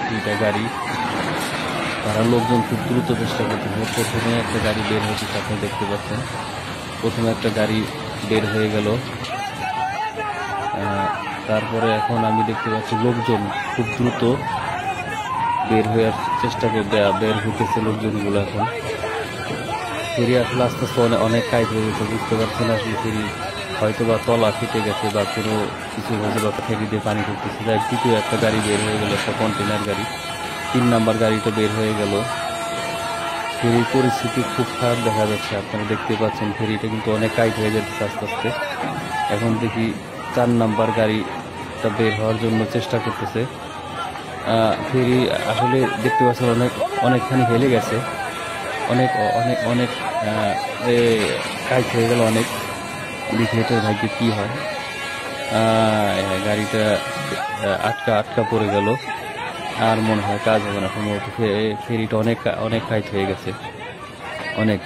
দুইটা গাড়ি, তারা লোকজন খুব দ্রুত চেষ্টা করতেছে। প্রথমে একটা গাড়ি বের হয়েছে, আপনি দেখতে পাচ্ছেন। প্রথমে একটা গাড়ি বের হয়ে গেল, তারপরে এখন আমি দেখতে পাচ্ছি লোকজন খুব দ্রুত বের হওয়ার চেষ্টা করবে, বের হইতেছে লোকজনগুলো। এখন ফেরি আসলে আস্তে আস্তে অনেক কাজ হয়ে গেছে, বুঝতে পারছি না আসলে ফেরি হয়তো বা তলা ফেটে গেছে বা কোনো কিছু হয়েছে বা ফেরি দিয়ে পানি করতেছে। যাই দ্বিতীয় একটা গাড়ি বের হয়ে গেল, একটা কন্টেনার গাড়ি। 3 নাম্বার গাড়িটা বের হয়ে গেল। ফেরির পরিস্থিতি খুব খারাপ দেখা যাচ্ছে, আপনারা দেখতে পাচ্ছেন। ফেরিটা কিন্তু অনেক টাইট হয়ে যাচ্ছে আস্তে আস্তে। এখন দেখি 4 নাম্বার গাড়িটা বের হওয়ার জন্য চেষ্টা করতেছে। ফেরি আসলে দেখতে পাচ্ছেন অনেকখানি হেলে গেছে, অনেক অনেক অনেক টাইট হয়ে গেল অনেক। দেখি এটার ভাগ্যে কি হয়। গাড়িটা আটকা পড়ে গেল, আর মনে হয় কাজ হবে না সম্ভবত। ফেরিটা অনেক টাইট হয়ে গেছে, অনেক।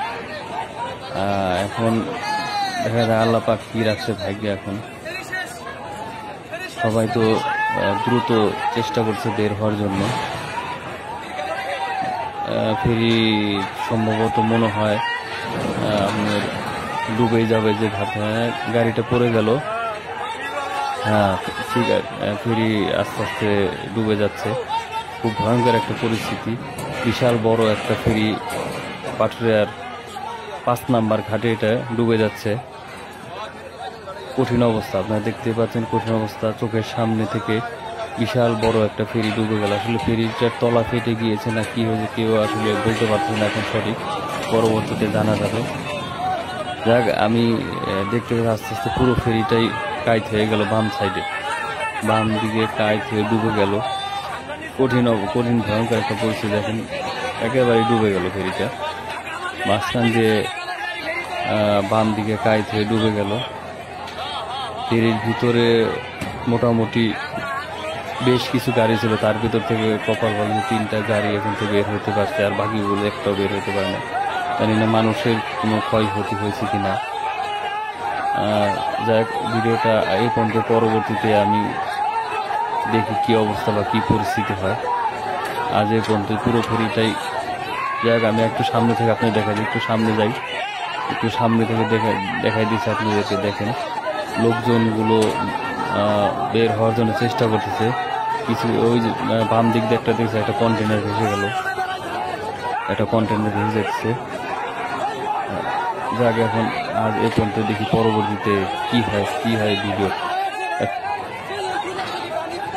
এখন দেখা যায় আল্লাহ পাক কি রাখছে ভাগ্যে। এখন সবাই তো দ্রুত চেষ্টা করছে বের হওয়ার জন্য। ফেরি সম্ভবত মনে হয় আপনার ডুবে যাবে যে ভাবে। গাড়িটা পড়ে গেল। হ্যাঁ, ঠিক আছে, ফেরি আস্তে আস্তে ডুবে যাচ্ছে। খুব ভয়ঙ্কর একটা পরিস্থিতি। বিশাল বড় একটা ফেরি পাটুরিয়ার 5 নাম্বার ঘাটে এটা ডুবে যাচ্ছে। কঠিন অবস্থা, আপনারা দেখতে পাচ্ছেন, কঠিন অবস্থা। চোখের সামনে থেকে বিশাল বড় একটা ফেরি ডুবে গেল। আসলে ফেরিটার তলা ফেটে গিয়েছে না কি হয়েছে কেউ আসলে বলতে পারছে না এখন সঠিক, পরবর্তীতে জানা যাবে। যাক, আমি দেখতে পাচ্ছি আস্তে আস্তে পুরো ফেরিটাই কাইট হয়ে গেল। বাম দিকে কাইট হয়ে ডুবে গেল। কঠিন ভয়ঙ্কর একটা পরিস্থিতি। এখন একেবারে ডুবে গেল ফেরিটা, মাঝখান দিয়ে বাম দিকে কাইট হয়ে ডুবে গেল। ফেরির ভিতরে মোটামুটি বেশ কিছু গাড়ি ছিল, তার ভিতর থেকে কপাল ভালো 3টা গাড়ি এখন থেকে বের হতে পারছে, আর বাকিগুলো একটাও বের হতে পারে না। জানি না মানুষের কোনো ক্ষয়ক্ষতি হয়েছে কিনা। যাই হোক, ভিডিওটা এই পর্যন্ত। পরবর্তীতে আমি দেখি কি অবস্থা বা কি পরিস্থিতি হয়। আজ এই পর্যন্ত পুরো ফেরিটাই। যাই হোক, আমি একটু সামনে থেকে আপনি দেখাই দিই, একটু সামনে যাই, একটু সামনে থেকে দেখাই দিচ্ছি আপনাদেরকে। দেখেন লোকজনগুলো বের হওয়ার জন্য চেষ্টা করতেছে। কিছু ওই যে বাম দিক দিয়ে একটা দেখছে একটা কন্টেনার ভেসে গেল, একটা কন্টেনার ভেসে যাচ্ছে। যাক, এখন আজ এই পর্যন্ত, দেখি পরবর্তীতে কি হয় ভিডিও।